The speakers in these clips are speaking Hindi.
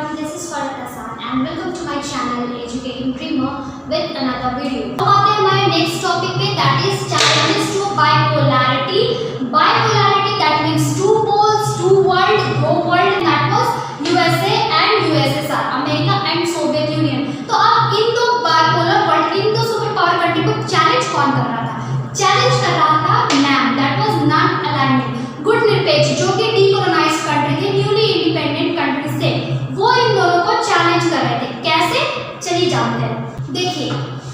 everyone, this is Farhat Hassan and welcome to my channel Educating Dreamer with another video. अब आते हैं हमारे नेक्स्ट टॉपिक पे, that is challenges to bipolarity. Bipolarity that means two poles, two world, दो world, that was USA and USSR, America and Soviet union. तो अब इन दो बाइपोलर वर्ल्ड, इन दो सुपर पावर कंट्री को चैलेंज कौन कर रहा था? चैलेंज कर रहा था NAM, that was non-alignment, गुट निरपेक्ष, जो कि डीकोलोनाइज्ड कंट्री थे, न्यूली इंडिपेंडेंट कंट्रीज थे. वो इन दोनों को चैलेंज कर रहे थे. कैसे? चलिए जानते हैं. देखिए,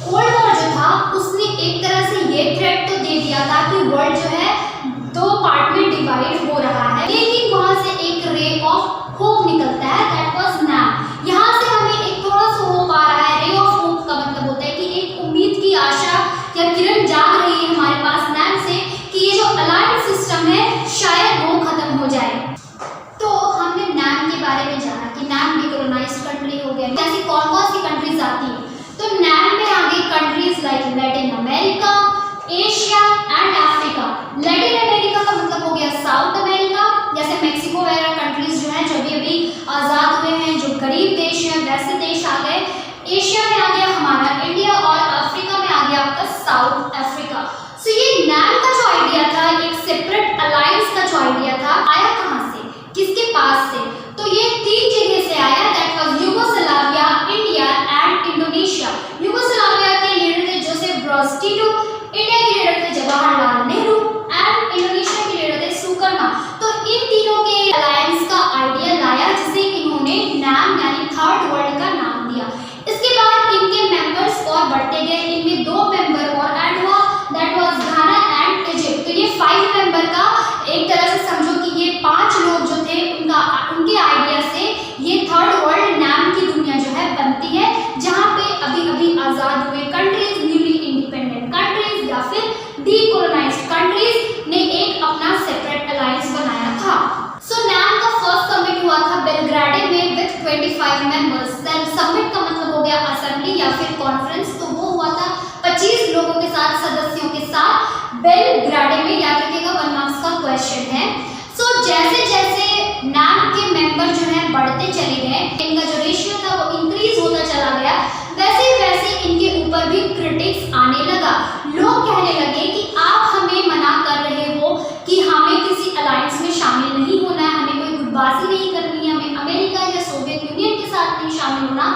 कोल्ड वॉर जो था उसने एक तरह से ये थ्रेट तो दे दिया था कि वर्ल्ड जो है दो पार्ट में डिवाइड हो रहा है, लेकिन वहां से एक रे ऑफ होप निकलता है, दैट वाज NAM. यहाँ से हमें एक थोड़ा सा होप आ रहा है. रे ऑफ होप का मतलब होता है कि एक उम्मीद की आशा या किरण जाग रही है हमारे पास NAM से कि ये जो अलायंस सिस्टम है शायद वो खत्म हो जाए. तो हमने NAM के बारे में जाना कि NAM डीकोलोनाइज्ड कंट्री हो गया. ऐसी कौन कौन सी कंट्रीज आती हैं? तो NAM में आ गई countries like Latin America, Asia and Africa. Latin America का मतलब हो गया साउथ अमेरिका, जैसे मेक्सिको वगैरह कंट्रीज जो हैं जो अभी आज़ाद हुए हैं, जो गरीब देश हैं वैसे देश आ गए. एशिया में आ गया हमारा इंडिया और अफ्रीका में आ गया आपका साउथ अफ्रीका. सो ये NAM का जो आइडिया था, एक सेपरेट अलायंस का जो आइडिया था, आया कहाँ से, किसके पास से? तो ये तीन जगह से आया, that was Yugoslavia, India and Indonesia. Yugoslavia के लीडर थे जोसेफ ब्रोज टिटो, इंडिया के लीडर थे जवाहरलाल नेहरू एंड इंडोनेशिया के लीडर थे सुकर्णो. तो इन तीनों के अलायंस का आइडिया लाया जिसे इन्होंने NAM यानी थर्ड वर्ल्ड का नाम दिया. इसके बाद इनके मेंबर्स और बढ़ते गए. इनमें दो मेंबर और ऐड हुआ, that was Ghana and Egypt. तो ये 5 मेंबर का एक तरह से समझो कि ये 5 लोग जो थे उनके आइडिया से ये थर्ड वर्ल्ड NAM की दुनिया जो है बनती है, जहाँ पे अभी अभी आज़ाद हुए कंट्रीज, न्यूली इंडिपेंडेंट कंट्रीज या फिर डीकोलोनाइज्ड कंट्रीज ने एक अपना सेपरेट अलायंस बनाया था. सो NAM का फर्स्ट समिट हुआ था बेलग्राडे में विद 25 मेंबर्स. देन समिट का मतलब हो गया असेंबली या फिर कॉन्फ्रेंस. तो वो हुआ था 25 लोगों के साथ, सदस्यों के साथ बेलग्राडे में. याद रखिएगा, 1 मार्क्स का क्वेश्चन है. सो जैसे जैसे NAM के मेंबर जो है बढ़ते चले गए, इनका जो रेशियो था वो इंक्रीज होता चला गया, वैसे वैसे इनके ऊपर भी क्रिटिक्स आने लगा. लोग कहने लगे कि आप हमें मना कर रहे हो कि हमें किसी अलायंस में शामिल नहीं होना है, हमें कोई गुटबाजी नहीं करनी है, हमें अमेरिका या सोवियत यूनियन के साथ नहीं शामिल होना.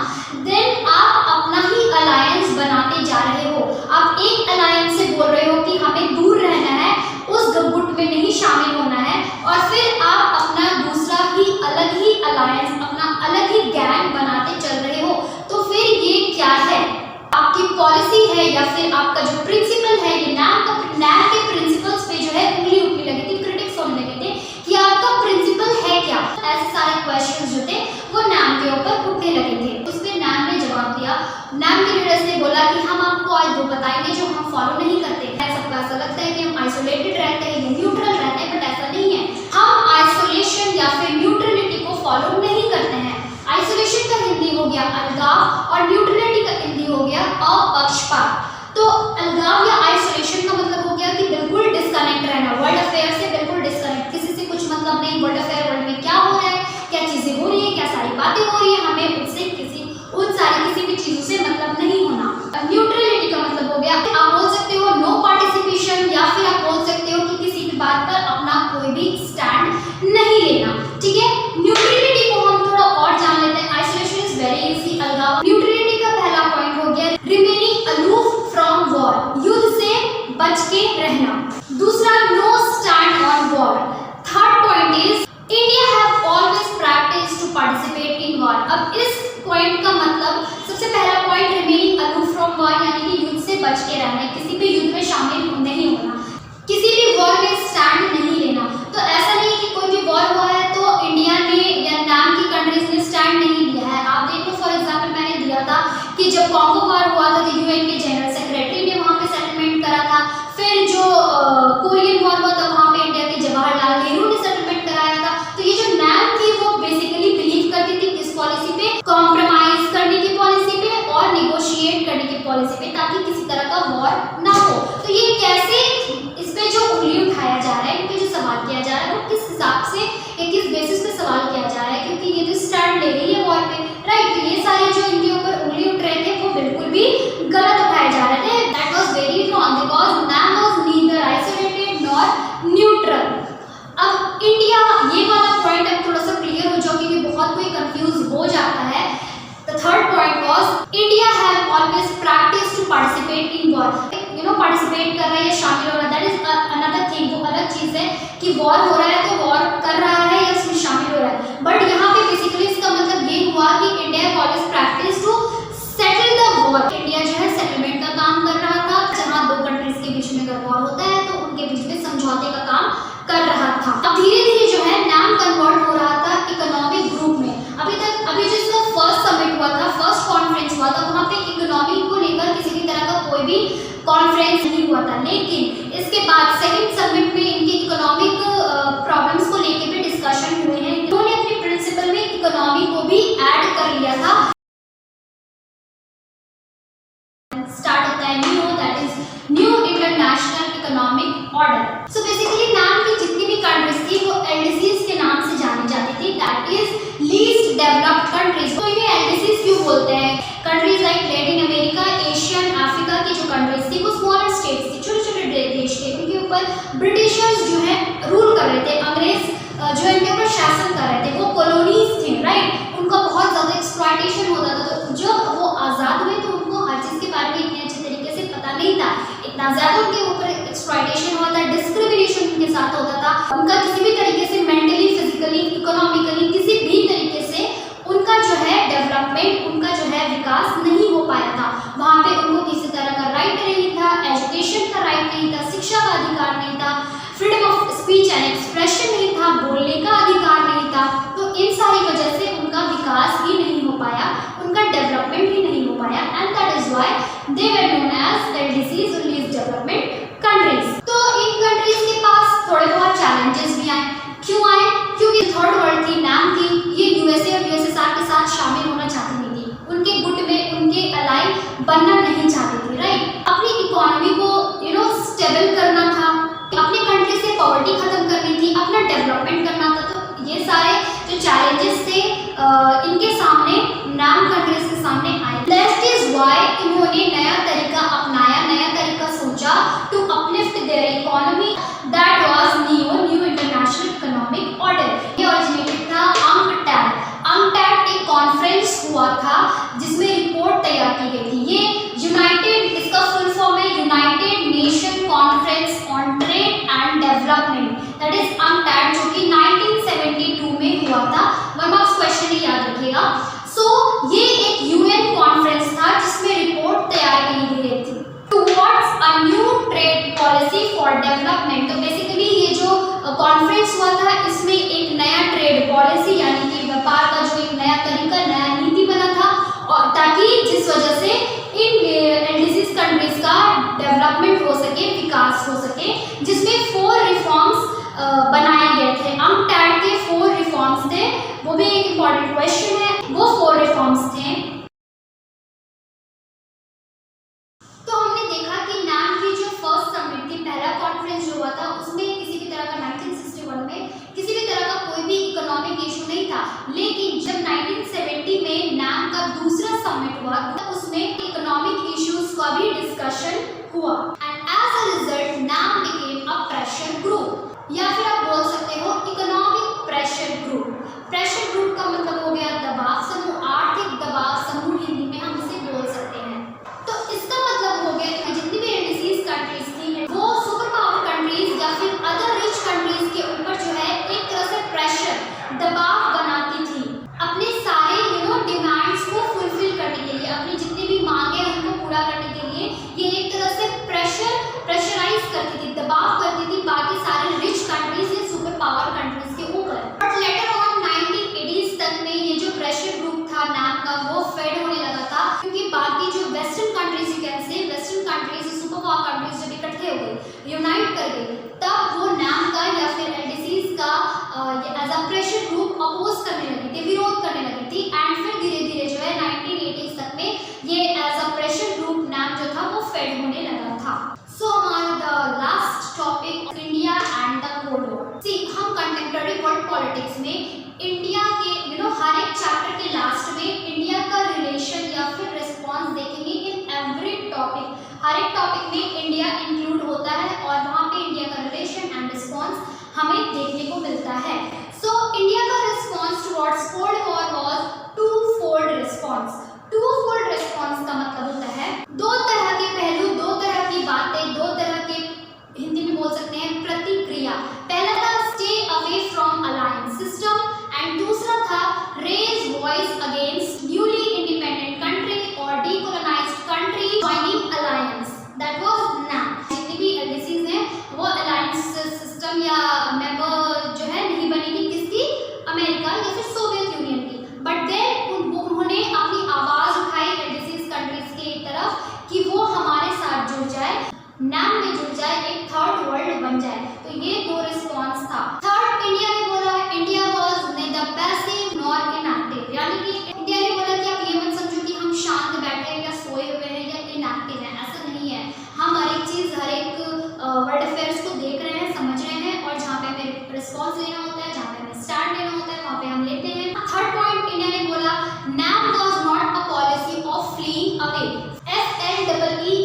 देन आप अपना ही अलायंस बनाते जा रहे हो. आप एक अलायंस से बोल रहे हो कि हमें दूर रहना है, उस गुट में नहीं शामिल होना है, और फिर आप अपना दूसरा ही अलग ही अलायंस, अपना अलग ही गैंग बनाते चल रहे हो. तो फिर ये क्या है? आपकी पॉलिसी है या फिर आपका जो प्रिंसिपल है? ये NAM के प्रिंसिपल्स पे जो है उंगली उठने लगी थी, क्रिटिक्स होने लगे थे कि आपका प्रिंसिपल है क्या. ऐसे सारे क्वेश्चंस जो थे वो NAM के ऊपर उठने लगे थे. उस पर NAM ने जवाब दिया. NAM के लीडर्स ने बोला कि हम आपको आज वो बताएंगे जो हम फॉलो नहीं करते. सबको ऐसा लगता है कि हम आइसोलेटेड रहते हैं, न्यूट्रल रहते हैं, बट ऐसा नहीं है. हम आइसोलेशन या फिर न्यूट्रलिटी को फॉलो नहीं करते हैं. आइसोलेशन का हिंदी हो गया अलगाव और न्यूट्रलिटी का हिंदी हो गया अपक्षपात. तो अलगाव या आइसोलेशन का मतलब हो गया कि बिल्कुल डिस्कनेक्ट रहना, वर्ल्ड अफेयर से बिल्कुल डिस्कनेक्ट, किसी से कुछ मतलब नहीं. वर्ल्ड अफेयर, वर्ल्ड में क्या हो रहा है, क्या चीजें हो रही है, क्या सारी बातें हो रही है, हमें उनसे उन सारी किसी भी चीजों से मतलब नहीं होना. न्यूट्रलिटी का मतलब हो गया, आप बोल सकते हो नो पार्टिसिपेशन, या फिर आप बोल सकते हो कि किसी भी बात पर अपना कोई भी स्टैंड नहीं लेना. ठीक है, न्यूट्रलिटी को हम थोड़ा और जान लेते हैं. Isolation is very easy. अलगाव. न्यूट्रलिटी का पहला पॉइंट हो गया रिमेनिंग अलूफ फ्रॉम वॉर, युद्ध से बच के रहना. दूसरा, no stand on war. Third point is India have always practice to participate in war. अब इस पॉइंट का मतलब, सबसे पहला point remaining aloof from war यानी कि युद्ध से बच के रहना है, किसी भी युद्ध में शामिल नहीं होना, किसी भी वॉर में स्टैंड नहीं लेना. तो ऐसा नहीं कि कोई भी वॉर हुआ है तो इंडिया ने या NAM की कंट्रीज ने स्टैंड नहीं लिया है. आप देख लो, फॉर एग्जांपल मैंने दिया था कि जब कॉन्गो वॉर हुआ था तो UN के जनरल सेक्रेटरी ने वहाँ पे सेटलमेंट करा था. फिर जो कोरियन वॉर हुआ था वहाँ पे इंडिया के जवाहरलाल नेहरू ने सेटलमेंट कराया था. तो ये जो NAM थी वो बेसिकली बिलीव करती थी किस पॉलिसी पे, कॉम्प्रोमाइज करने की पॉलिसी पे और निगोशिएट करने की पॉलिसी पे, ताकि किसी तरह का वॉर ना हो. तो ये कैसे, इस पे जो उंगली उठाया जा रहा है, इन पे जो सवाल किया जा रहा है वो किस हिसाब से या किस बेसिस पे सवाल किया जा रहा है, क्योंकि ये जो स्टैंड ले रही है वॉर जो इनके ऊपर उंगली उठ रहे थे वो बिल्कुल भी गलत उठाए जा रहे थे। That was very wrong because NAM was neither isolated nor neutral. अब इंडिया, ये वाला पॉइंट अब थोड़ा सा क्लियर हो जाओ क्योंकि बहुत कोई कंफ्यूज हो जाता है। The third point was India have always practice to participate in war. Participate कर रहा है या शामिल हो रहा है, दैट इज अनदर थिंग। वो अलग चीज है कि वॉर हो रहा है तो वॉर कर रहा है या उसमें शामिल हो रहा है। बट यहाँ पे बेसिकली इसका मतलब ये हुआ कि India have always practice to settle the war. India जो है सेटलमेंट का काम कर रहा था, जहाँ दो कंट्रीज के बीच में अगर वॉर होता है तो उनके बीच में समझौते का काम कर रहा था। अब धीरे धीरे जो है नाम कन्वर्ट हो रहा था इकोनॉमिक ग्रुप में। अभी जिसका फर्स्ट समिट हुआ था, फर्स्ट कॉन्फ्रेंस हुआ था, वहाँ पे इकोनॉमी को लेकर किसी भी तरह का कोई भी कॉन्फ्रेंस नहीं हुआ था। लेकिन इसके बाद सेकंड समिट में इनके इकोनॉमिक प्रॉब्लम्स को लेकर भी डिस्कशन हुए हैं। इन्होंने अपने प्रिंसिपल में इकोनॉमी को भी ऐड कर लिया था। स्टार्ट होता है new, that is new international economic order. So basically नाम की जितनी भी कंट्रीज थी वो एलडीसीज के नाम से जानी जाती थी, that is least developed countries. तो ये एलडीसीज क्यों बोलते हैं? Countries like Latin America, Asian, Africa की जो कंट्रीज थी वो स्मॉलर स्टेट्स थी, छोटे छोटे देश थे। उनके ऊपर ब्रिटिशर्स जो है रूल कर रहे थे, अंग्रेज जो इनके ऊपर शासन कर रहे थे, वो कॉलोनीज थे, राइट। उनका बहुत ज़्यादा एक्सप्लॉयटेशन होता था। तो जब वो आज़ाद हुए तो उनको हर चीज़ के बारे में इतने अच्छे तरीके से पता नहीं था, इतना ज़्यादा उनके ऊपर एक्सप्लॉयटेशन हुआ था, डिस्क्रिमिनेशन उनके साथ होता था। उनका किसी भी तरीके से मेंटली, फिजिकली, इकोनॉमिकली किसी भी तरीके से उनका जो है डेवलपमेंट, उनका जो है विकास नहीं हो पाया था। वहाँ पे उनको किसी तरह का राइट नहीं था, एजुकेशन का राइट नहीं था, शिक्षा का अधिकार नहीं था, freedom of speech and expression नहीं था, बोलने का अधिकार नहीं था। तो इन सारी वजह से उनका विकास ही नहीं हो पाया, उनका डेवलपमेंट ही नहीं हो पाया, and that is why they were known as LDCs, least development countries. तो इन कंट्रीज के पास थोड़े बहुत चैलेंजेस भी आए। क्यों आए? क्योंकि थर्ड वर्ल्ड थी, नाम थी, ये यूएसए और यूएसएसआर के साथ शामिल होना चाहती नहीं थी, उनके गुट में उनके अलाई बनना नहीं चाहती थी, राइट। अपनी इकोनॉमी को स्टेबल करना था, अपनी कंट्री से पॉवर्टी खत्म करनी थी, अपना डेवलपमेंट करना था। तो ये सारे जो चैलेंजेस थे इनके सामने, नाम कंट्रीज के सामने आए। दैट इज व्हाई इन्होंने नया तरीका अपनाया, नया तरीका सोचा to uplift their economy, that was new international economic order. ये ओरिजिनेटेड था अंकटैड एक कॉन्फ्रेंस हुआ था जिसमें रिपोर्ट तैयार की गई थी। ये यूनाइटेड, इसका फुल फॉर्म है United Nation Conference on Trade and Development, that is UNCTAD, जो कि 1972 में हुआ था। वन मार्क्स क्वेश्चन ही याद रखिएगा। सो ये एक यूएन कॉन्फ्रेंस था जिसमें रिपोर्ट तैयार की गई थी towards a new trade policy for development. तो बेसिकली ये जो कॉन्फ्रेंस हुआ था इसमें एक नया ट्रेड पॉलिसी यानी कि व्यापार का जो एक नया तरीका, नया नीति बना था, और ताकि जिस वजह से इन एलडीसीज कंट्रीज का डेवलपमेंट हो सके, विकास हो सके, जिसमें 4 रिफॉर्म्स बनाए गए थे। अंकटैड के 4 रिफॉर्म्स थे, वो भी एक इम्पॉर्टेंट क्वेश्चन है। वो 4 रिफॉर्म्स थे। तो हमने देखा कि नाम की जो फर्स्ट समिट थी, पहला कॉन्फ्रेंस जो हुआ था, उसमें किसी भी तरह का 1961 में किसी भी तरह का कोई भी इकोनॉमिक इशू नहीं था। लेकिन जब 1970 में नाम का दूसरा समिट हुआ तो उसमें इकोनॉमिक इश्यूज का भी डिस्कशन हुआ, एंड एज अ रिजल्ट नाम बिकेम अ प्रेशर ग्रुप, या फिर आप बोल सकते हो economic pressure group. Pressure group का मतलब हो गया दबाव समूह, आर्थिक दबाव समूह हिंदी में हम इसे बोल सकते हैं। तो इसका मतलब हो गया कि जितनी भी एलडीसीज कंट्रीज थी वो सुपर पावर कंट्रीज या फिर अदर रिच कंट्रीज के ऊपर जो है एक तरह से प्रेशर, दबाव बनाती थी अपने सारे डिमांड्स को फुलफिल करने के लिए, अपनी जितनी भी मांगे उनको पूरा करने के लिए ये एक तरह से प्रेशराइज करती थी, दबाव करती थी बाकी सारे रिच कंट्रीज या सुपर पावर कंट्रीज के ऊपर। बट लेटर ऑन 1980s तक में ये जो प्रेशर ग्रुप था नाम का वो फेड होने लगा था, क्योंकि बाकी जो western countries, you can say western countries, super power countries जब इकट्ठे हो गए, यूनाइट कर गए, तब वो नाम का या फिर एलडीसीज का as a pressure group oppose करने लगी थी, विरोध करने लगी थी। एंड फिर धीरे धीरे जो है 1980s तक में ये एज अ प्रेशर ग्रुप नाम जो था वो फेड होने लगा था। सो हमारा the last topic India and the Cold War. See हम कंटेम्प्रेरी वर्ल्ड पॉलिटिक्स में इंडिया के हर एक चैप्टर के लास्ट में इंडिया का रिलेशन हर एक टॉपिक में इंडिया इंक्लूड होता है और वहाँ पे इंडिया का रिलेशन एंड रिस्पॉन्स हमें देखने को मिलता है। सो इंडिया का response towards cold war was two fold response. Two fold response का मतलब होता है दो तरह के पहलू, दो तरह की बातें, दो तरह के, हिंदी में बोल सकते हैं प्रतिक्रिया। पहला था stay away from alliance system and दूसरा था raise voice against newly independent country और decolonised country joining alliance, that was NAM. जितनी भी एलडीसीज हैं वो अलायंस सिस्टम या मेंबर जो है नहीं बनी थी किसकी, अमेरिका या फिर सोवियत यूनियन की, बट देन उन्होंने अपनी आवाज उठाई एलडीसीज कंट्रीज की तरफ कि वो हमारे साथ जुड़ जाए, नैम में जुड़ जाए, एक थर्ड वर्ल्ड बन जाए। तो ये दो रिस्पॉन्स था। थर्ड, इंडिया ने बोला India was neither passive nor inactive, यानी कि इंडिया ने बोला कि आप ये मत समझो कि हम शांत बैठे हैं या सोए हुए हैं या इनएक्टिव हैं, ऐसा नहीं है। हम हर एक चीज, हर एक वर्ल्ड अफेयर्स को देख रहे हैं, समझ रहे हैं और जहाँ पे हमें रिस्पॉन्स लेना होता है, जहाँ पे हमें स्टैंड लेना होता है, वहाँ पे हम लेते हैं। थर्ड पॉइंट, इंडिया ने बोला NAM was not a policy of fleeing away, FLEEING,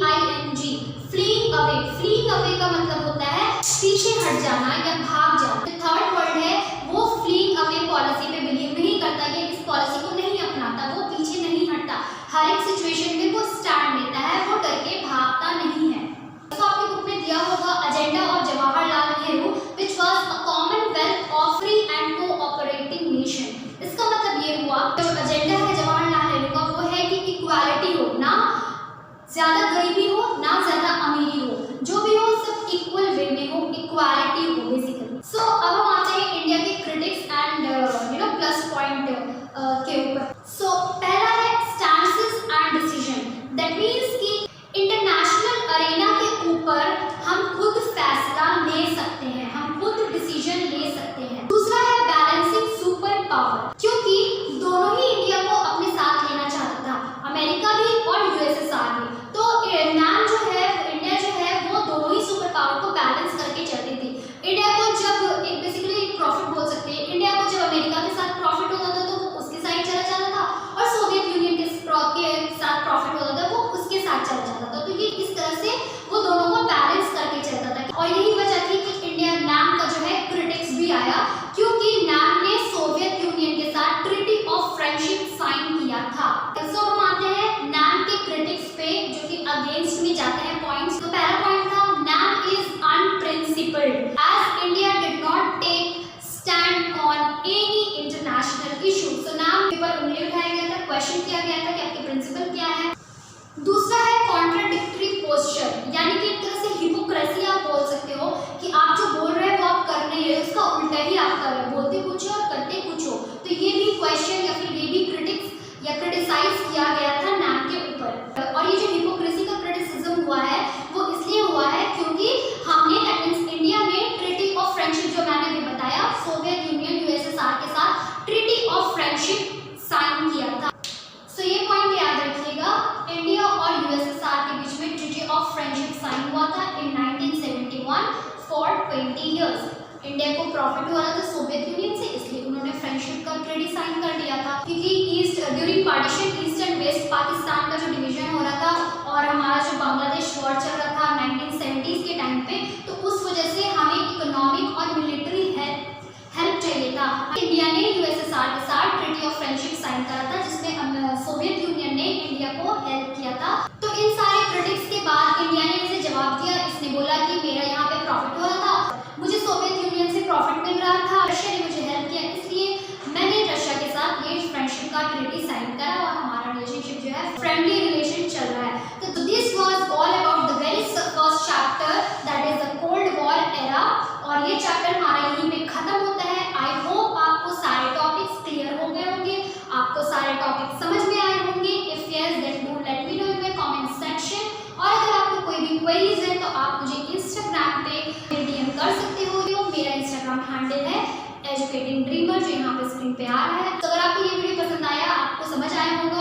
fleeing away. Fleeing away का मतलब होता है पीछे हट जाना या भाग जाना। थर्ड वर्ड है वो फ्लीइंग अवे पॉलिसी पे बिलीव नहीं करता, ये इस पॉलिसी को नहीं अपनाता, वो पीछे नहीं हटता, हर एक सिचुएशन में वो स्टैंड लेता है, वो डर के भागता नहीं है। तो आपके बुक में दिया होगा agenda of Jawaharlal Nehru which was a Commonwealth of free and cooperating nation. इसका मतलब ये हुआ जो एजेंडा है जवाहरलाल नेहरू का वो है कि इक्वालिटी हो, ना ज्यादा गरीबी हो ना ज्यादा अमीरी हो, जो भी हो सब इक्वल वे में हो, इक्वालिटी हो बेसिकली। सो अब हम आते हैं इंडिया के क्रिटिक्स एंड प्लस पॉइंट के ऊपर। सो पहला है stances and decision, that means कि इंटरनेशनल अरेना के ऊपर हम खुद फैसला ले सकते हैं, हम खुद डिसीजन ले सकते हैं। दूसरा है बैलेंसिंग सुपर पावर, क्योंकि दोनों ही इंडिया को अपने साथ लेना चाहता था, अमेरिका भी और यूएसएसआर भी। तो नैम जो है, इंडिया जो है वो दोनों ही सुपर पावर को बैलेंस करके चलती थी। इंडिया को जब एक बेसिकली प्रॉफिट बोल सकते हैं, इंडिया को जब अमेरिका के साथ प्रॉफिट होता था तो वो उसके साइड चला जाता था और सोवियत यूनियन के साथ प्रॉफिट होता था वो उसके साथ चला जाता था। तो ये इस तरह से वो दोनों को बैलेंस करके चलता था और यही वजह थी कि इंडिया नैम का जो है क्रिटिक्स भी आया, क्योंकि नैम ने सोवियत यूनियन के साथ ट्रीटी ऑफ फ्रेंडशिप साइन किया था। सो हम आते हैं नैम के क्रिटिक्स पे जो कि अगेंस्ट में जाते हैं पॉइंट्स। तो पहला पॉइंट था NAM is unprincipled as India did not take stand on any international issue. So NAM के ऊपर उंगली उठाया गया था, क्वेश्चन किया गया था कि आपके प्रिंसिपल क्या है। दूसरा है कॉन्ट्राडिक्टरी पोस्चर, यानी कि एक तरह से हिपोक्रेसी आप बोल सकते हो कि आप जो बोल रहे हैं वो आप कर नहीं रहे, उसका उल्टा ही आप कर रहे हो, बोलते कुछ हो और करते कुछ हो। तो ये भी क्वेश्चन या फिर ये भी क्रिटिक्स या क्रिटिसाइज किया गया था नैम के ऊपर। और ये जो हिपोक्रेसी का क्रिटिसिज्म हुआ है वो इसलिए हुआ है क्योंकि हमने दैट मींस इंडिया ने ट्रीटी ऑफ फ्रेंडशिप, जो मैंने अभी बताया, सोवियत यूनियन यूएसएसआर के साथ ट्रीटी ऑफ फ्रेंडशिप साइन किया था। सो ये पॉइंट याद रखिएगा, इंडिया और यूएसएसआर के बीच में ट्रीटी ऑफ फ्रेंडशिप साइन हुआ था इन 1971 फॉर 20 इयर्स। इंडिया को प्रॉफिट हो रहा था सोवियत यूनियन से, इसलिए उन्होंने फ्रेंडशिप का ट्रीटी साइन कर दिया था। क्योंकि east during partition east and west Pakistan का जो डिवीजन हो रहा था और हमारा जो बांग्लादेश वॉर चल रहा था 1970s के टाइम पे, तो उस वजह से हमें इकोनॉमिक और मिलिट्री हेल्प चाहिए था। इंडिया ने यूएसएसआर के साथ ट्रीटी ऑफ फ्रेंडशिप साइन करा था जिसमें सोवियत यूनियन ने इंडिया को हेल्प किया था। तो इन सारे क्रिटिक्स के बाद इंडिया ने इसे जवाब दिया, इसने बोला कि मेरा यहाँ पे प्रॉफिट हो रहा था, मुझे सोवियत यूनियन से प्रॉफिट मिल रहा था, रशिया ने मुझे हेल्प किया, इसलिए मैंने रशिया के साथ ये फ्रेंडशिप का ट्रीटी साइन करा और हमारा रिलेशनशिप जो है फ्रेंडली रिलेशन चल रहा है। तो this was all about the very first chapter that is the Cold war era, और ये चैप्टर हमारा यहीं पे खत्म होता है। आई होप आपको सारे टॉपिक्स क्लियर हो गए होंगे, आपको सारे टॉपिक्स समझ में आए होंगे। If yes then do let me know in the comment section. और अगर आपको कोई भी क्वेरीज है तो आप मुझे इंस्टाग्राम पे डीएम कर सकते हो। मेरा इंस्टाग्राम हैंडल है एजुकेटिंग ड्रीमर, जो यहाँ पे स्क्रीन पे आ रहा है। तो अगर आपको ये वीडियो पसंद आया, आपको समझ आया होगा